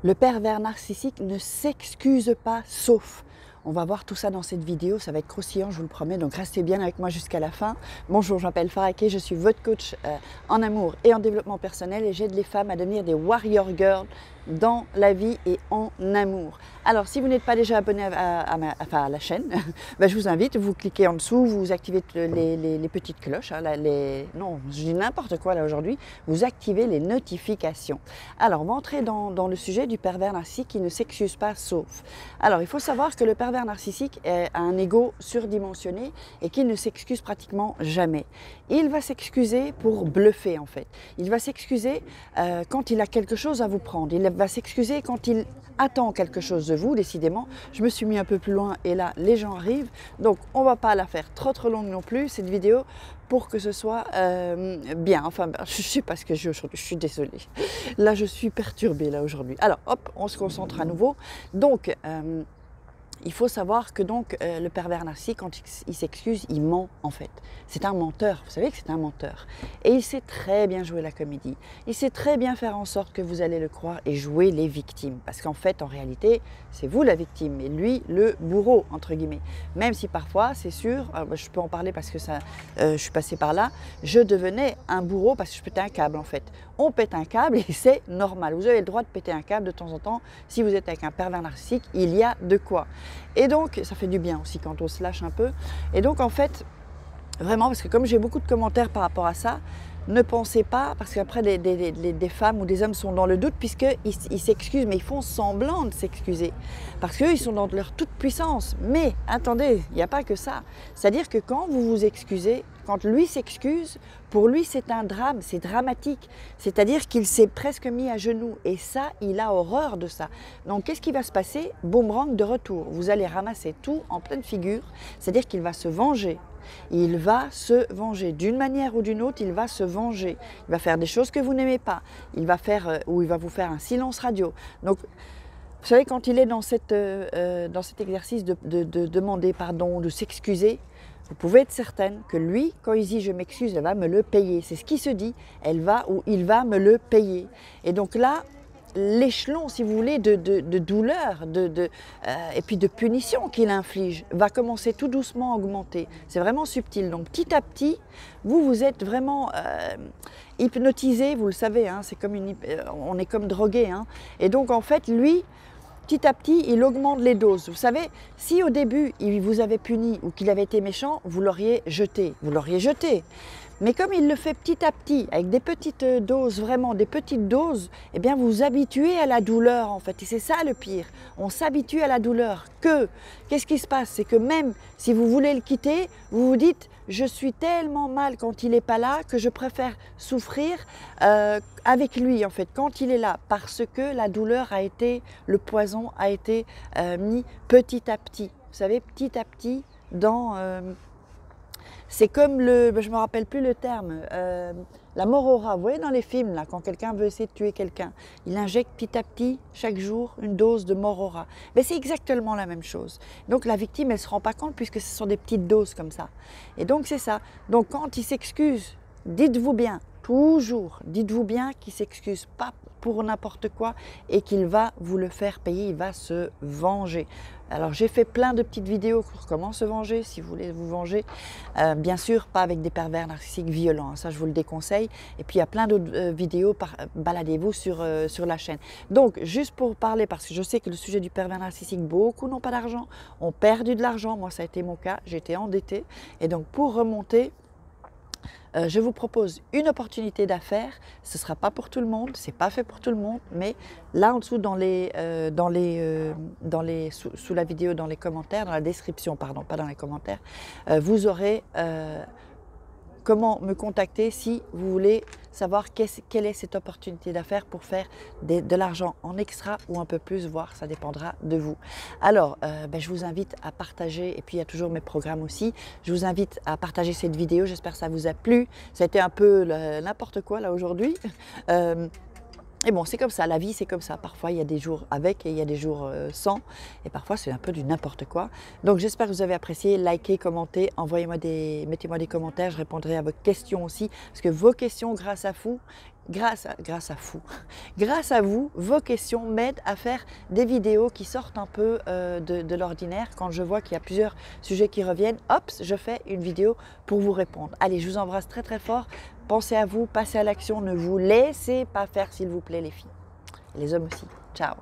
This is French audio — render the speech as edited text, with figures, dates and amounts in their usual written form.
Le pervers narcissique ne s'excuse pas, sauf. On va voir tout ça dans cette vidéo, ça va être croustillant, je vous le promets, donc restez bien avec moi jusqu'à la fin. Bonjour, je m'appelle Farah Kay, je suis votre coach en amour et en développement personnel et j'aide les femmes à devenir des warrior girls dans la vie et en amour. Alors, si vous n'êtes pas déjà abonné à la chaîne, ben, je vous invite, vous cliquez en dessous, vous activez les petites cloches, hein, non, je dis n'importe quoi là aujourd'hui, vous activez les notifications. Alors, on va entrer dans le sujet du pervers narcissique qui ne s'excuse pas sauf. Alors, il faut savoir que le pervers narcissique a un ego surdimensionné et qu'il ne s'excuse pratiquement jamais. Il va s'excuser pour bluffer en fait. Il va s'excuser quand il a quelque chose à vous prendre. Il va s'excuser quand il attend quelque chose de vous, décidément. Je me suis mis un peu plus loin et là, les gens arrivent. Donc, on ne va pas la faire trop longue non plus, cette vidéo, pour que ce soit bien. Enfin, je ne sais pas ce que j'ai aujourd'hui, je suis désolée. Là, je suis perturbée là aujourd'hui. Alors, hop, on se concentre à nouveau. Donc, il faut savoir que donc le pervers narcissique, quand il s'excuse, il ment en fait. C'est un menteur, vous savez que c'est un menteur. Et il sait très bien jouer la comédie. Il sait très bien faire en sorte que vous allez le croire et jouer les victimes. Parce qu'en fait, en réalité, c'est vous la victime et lui le bourreau, entre guillemets. Même si parfois, c'est sûr, je peux en parler parce que ça, je suis passée par là, je devenais un bourreau parce que je pétais un câble en fait. On pète un câble et c'est normal. Vous avez le droit de péter un câble de temps en temps. Si vous êtes avec un pervers narcissique, il y a de quoi. Et donc, ça fait du bien aussi quand on se lâche un peu. Et donc, en fait, vraiment, parce que comme j'ai beaucoup de commentaires par rapport à ça, ne pensez pas, parce qu'après des femmes ou des hommes sont dans le doute, puisqu'ils s'excusent, mais ils font semblant de s'excuser. Parce qu'eux, ils sont dans leur toute puissance. Mais, attendez, il n'y a pas que ça. C'est-à-dire que quand vous vous excusez, quand lui s'excuse, pour lui, c'est un drame, c'est dramatique. C'est-à-dire qu'il s'est presque mis à genoux. Et ça, il a horreur de ça. Donc, qu'est-ce qui va se passer? Boomerang de retour. Vous allez ramasser tout en pleine figure. C'est-à-dire qu'il va se venger. Il va se venger. D'une manière ou d'une autre, il va se venger. Il va faire des choses que vous n'aimez pas. Il va faire, ou il va vous faire un silence radio. Donc, vous savez, quand il est dans cet exercice de demander pardon, de s'excuser, vous pouvez être certaine que lui, quand il dit « je m'excuse », elle va me le payer. C'est ce qui se dit, elle va ou il va me le payer. Et donc là, l'échelon, si vous voulez, de douleur et puis de punition qu'il inflige va commencer tout doucement à augmenter. C'est vraiment subtil. Donc petit à petit, vous êtes vraiment hypnotisé, vous le savez, hein, on est comme drogué. Hein. Et donc en fait, lui, petit à petit, il augmente les doses. Vous savez, si au début, il vous avait puni ou qu'il avait été méchant, vous l'auriez jeté. Vous l'auriez jeté. Mais comme il le fait petit à petit, avec des petites doses, vraiment des petites doses, eh bien vous vous habituez à la douleur en fait. Et c'est ça le pire. On s'habitue à la douleur. Qu'est-ce qui se passe? C'est que même si vous voulez le quitter, vous vous dites « je suis tellement mal quand il n'est pas là que je préfère souffrir avec lui en fait, quand il est là. » Parce que la douleur a été, le poison a été mis petit à petit. Vous savez, petit à petit dans... c'est comme je ne me rappelle plus le terme, la mort au rat. Vous voyez dans les films, là, quand quelqu'un veut essayer de tuer quelqu'un, il injecte petit à petit, chaque jour, une dose de mort au rat. Mais c'est exactement la même chose. Donc la victime, elle ne se rend pas compte puisque ce sont des petites doses comme ça. Et donc c'est ça. Donc quand il s'excuse, dites-vous bien, toujours, dites-vous bien qu'il ne s'excuse pas pour n'importe quoi et qu'il va vous le faire payer, il va se venger. Alors j'ai fait plein de petites vidéos sur comment se venger, si vous voulez vous venger. Bien sûr, pas avec des pervers narcissiques violents, ça je vous le déconseille. Et puis il y a plein d'autres vidéos, baladez-vous sur la chaîne. Donc juste pour parler, parce que je sais que le sujet du pervers narcissique, beaucoup n'ont pas d'argent, ont perdu de l'argent, moi ça a été mon cas, j'ai été endettée. Et donc pour remonter, je vous propose une opportunité d'affaires. Ce ne sera pas pour tout le monde, ce n'est pas fait pour tout le monde, mais là en dessous sous la vidéo, dans les commentaires, dans la description, pardon, pas dans les commentaires, vous aurez comment me contacter si vous voulez savoir quelle est cette opportunité d'affaires pour faire de l'argent en extra ou un peu plus, voire ça dépendra de vous. Alors, je vous invite à partager, et puis il y a toujours mes programmes aussi, je vous invite à partager cette vidéo, j'espère que ça vous a plu. Ça a été un peu n'importe quoi là aujourd'hui. Et bon, c'est comme ça, la vie c'est comme ça. Parfois il y a des jours avec et il y a des jours sans. Et parfois c'est un peu du n'importe quoi. Donc j'espère que vous avez apprécié. Likez, commentez, mettez-moi des commentaires. Je répondrai à vos questions aussi. Parce que vos questions, grâce à grâce à vous, vos questions m'aident à faire des vidéos qui sortent un peu de l'ordinaire. Quand je vois qu'il y a plusieurs sujets qui reviennent, hop, je fais une vidéo pour vous répondre. Allez, je vous embrasse très très fort. Pensez à vous, passez à l'action, ne vous laissez pas faire s'il vous plaît les filles. Et les hommes aussi. Ciao.